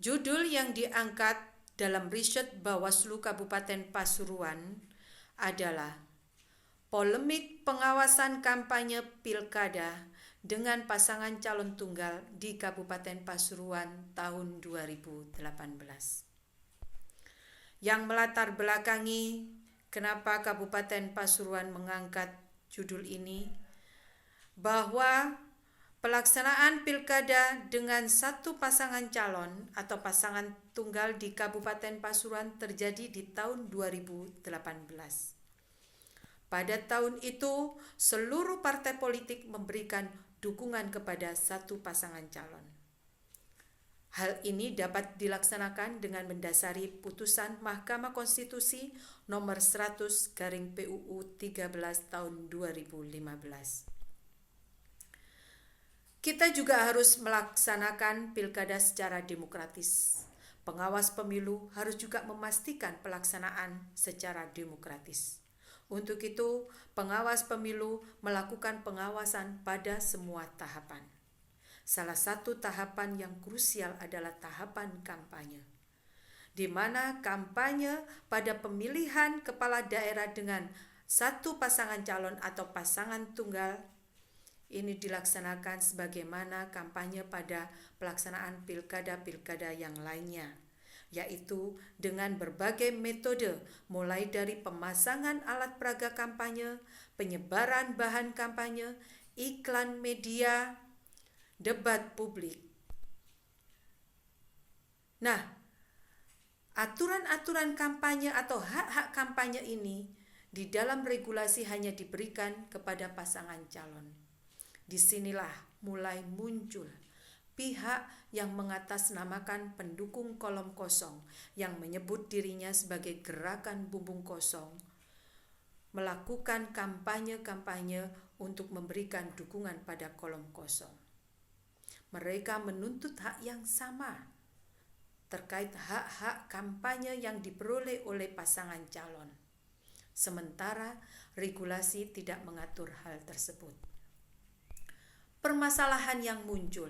Judul yang diangkat dalam riset Bawaslu Kabupaten Pasuruan adalah Polemik Pengawasan Kampanye Pilkada dengan Pasangan Calon Tunggal di Kabupaten Pasuruan tahun 2018. Yang melatar belakangi kenapa Kabupaten Pasuruan mengangkat judul ini, bahwa pelaksanaan pilkada dengan satu pasangan calon atau pasangan tunggal di Kabupaten Pasuruan terjadi di tahun 2018. Pada tahun itu, seluruh partai politik memberikan dukungan kepada satu pasangan calon. Hal ini dapat dilaksanakan dengan mendasari putusan Mahkamah Konstitusi nomor 100/PUU 13 tahun 2015. Kita juga harus melaksanakan pilkada secara demokratis. Pengawas pemilu harus juga memastikan pelaksanaan secara demokratis. Untuk itu, pengawas pemilu melakukan pengawasan pada semua tahapan. Salah satu tahapan yang krusial adalah tahapan kampanye, di mana kampanye pada pemilihan kepala daerah dengan satu pasangan calon atau pasangan tunggal ini dilaksanakan sebagaimana kampanye pada pelaksanaan pilkada-pilkada yang lainnya, yaitu dengan berbagai metode, mulai dari pemasangan alat peraga kampanye, penyebaran bahan kampanye, iklan media, debat publik. Nah, aturan-aturan kampanye atau hak-hak kampanye ini di dalam regulasi hanya diberikan kepada pasangan calon. Disinilah mulai muncul pihak yang mengatasnamakan pendukung kolom kosong yang menyebut dirinya sebagai gerakan bumbung kosong, melakukan kampanye-kampanye untuk memberikan dukungan pada kolom kosong. Mereka menuntut hak yang sama terkait hak-hak kampanye yang diperoleh oleh pasangan calon. Sementara regulasi tidak mengatur hal tersebut. Permasalahan yang muncul.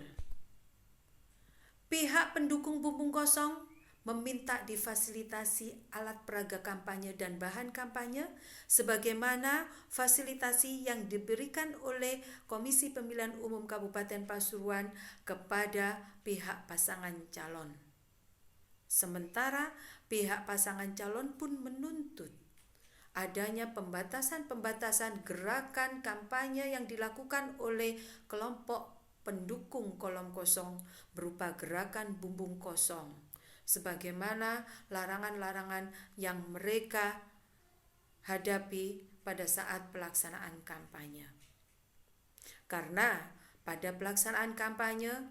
Pihak pendukung bumbung kosong meminta difasilitasi alat peraga kampanye dan bahan kampanye sebagaimana fasilitasi yang diberikan oleh Komisi Pemilihan Umum Kabupaten Pasuruan kepada pihak pasangan calon. Sementara pihak pasangan calon pun menuntut adanya pembatasan-pembatasan gerakan kampanye yang dilakukan oleh kelompok pendukung kolom kosong berupa gerakan bumbung kosong, sebagaimana larangan-larangan yang mereka hadapi pada saat pelaksanaan kampanye. Karena pada pelaksanaan kampanye,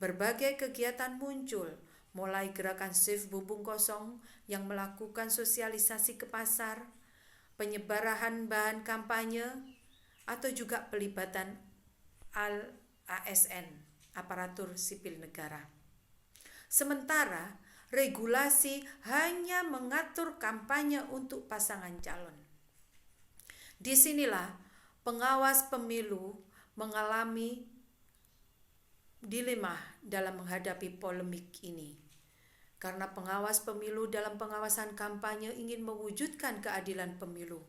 berbagai kegiatan muncul, mulai gerakan Save Bumbung Kosong yang melakukan sosialisasi ke pasar, penyebaran bahan kampanye, atau juga pelibatan ASN, aparatur sipil negara. Sementara regulasi hanya mengatur kampanye untuk pasangan calon. Disinilah pengawas pemilu mengalami dilema dalam menghadapi polemik ini. Karena pengawas pemilu dalam pengawasan kampanye ingin mewujudkan keadilan pemilu.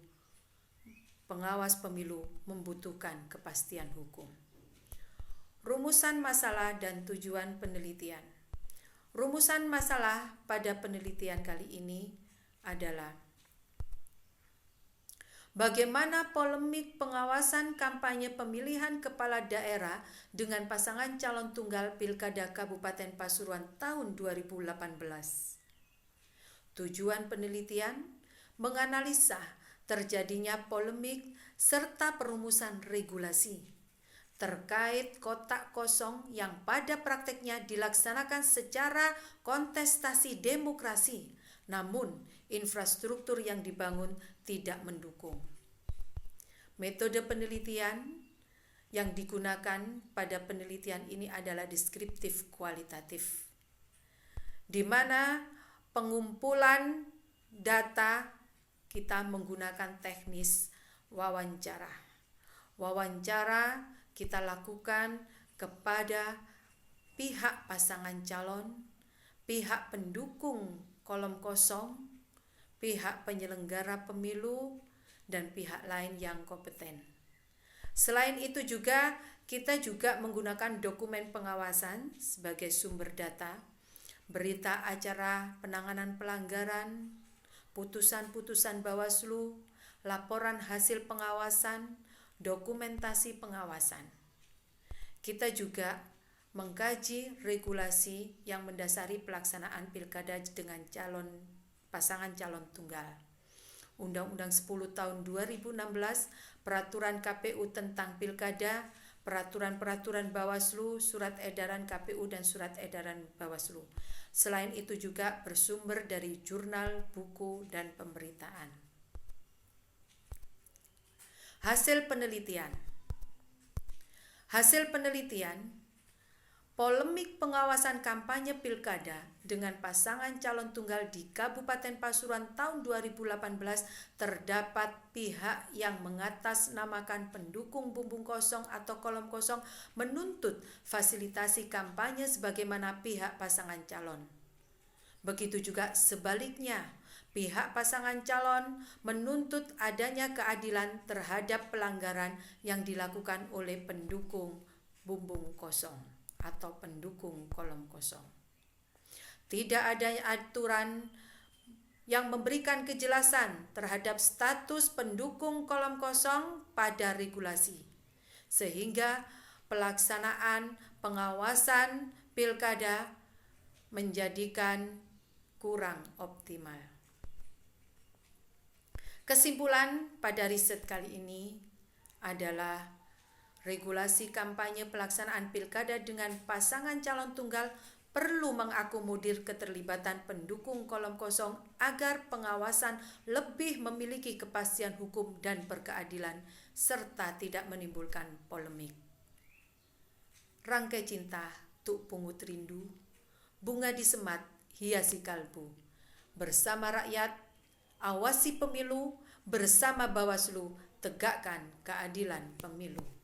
Pengawas pemilu membutuhkan kepastian hukum. Rumusan masalah dan tujuan penelitian. Rumusan masalah pada penelitian kali ini adalah bagaimana polemik pengawasan kampanye pemilihan kepala daerah dengan pasangan calon tunggal Pilkada Kabupaten Pasuruan tahun 2018. Tujuan penelitian menganalisa terjadinya polemik serta perumusan regulasi terkait kotak kosong yang pada prakteknya dilaksanakan secara kontestasi demokrasi, namun infrastruktur yang dibangun tidak mendukung. Metode penelitian yang digunakan pada penelitian ini adalah deskriptif kualitatif, di mana pengumpulan data kita menggunakan teknis wawancara. Wawancara kita lakukan kepada pihak pasangan calon, pihak pendukung kolom kosong, pihak penyelenggara pemilu, dan pihak lain yang kompeten. Selain itu juga kita juga menggunakan dokumen pengawasan sebagai sumber data, berita acara penanganan pelanggaran, putusan-putusan Bawaslu, laporan hasil pengawasan, dokumentasi pengawasan. Kita juga mengkaji regulasi yang mendasari pelaksanaan pilkada dengan pasangan calon tunggal. Undang-Undang 10 tahun 2016, Peraturan KPU tentang Pilkada, Peraturan-peraturan Bawaslu, Surat Edaran KPU dan Surat Edaran Bawaslu. Selain itu juga bersumber dari jurnal, buku, dan pemberitaan. Hasil penelitian. Polemik pengawasan kampanye pilkada dengan pasangan calon tunggal di Kabupaten Pasuruan tahun 2018 terdapat pihak yang mengatasnamakan pendukung bumbung kosong atau kolom kosong menuntut fasilitasi kampanye sebagaimana pihak pasangan calon. Begitu juga sebaliknya, pihak pasangan calon menuntut adanya keadilan terhadap pelanggaran yang dilakukan oleh pendukung bumbung kosong atau pendukung kolom kosong. Tidak ada aturan yang memberikan kejelasan terhadap status pendukung kolom kosong pada regulasi, sehingga pelaksanaan pengawasan pilkada menjadikan kurang optimal. Kesimpulan pada riset kali ini adalah regulasi kampanye pelaksanaan pilkada dengan pasangan calon tunggal perlu mengakomodir keterlibatan pendukung kolom kosong agar pengawasan lebih memiliki kepastian hukum dan berkeadilan serta tidak menimbulkan polemik. Rangkai cinta, tuk pungut rindu, bunga di semat, hiasi kalbu. Bersama rakyat, awasi pemilu, bersama Bawaslu, tegakkan keadilan pemilu.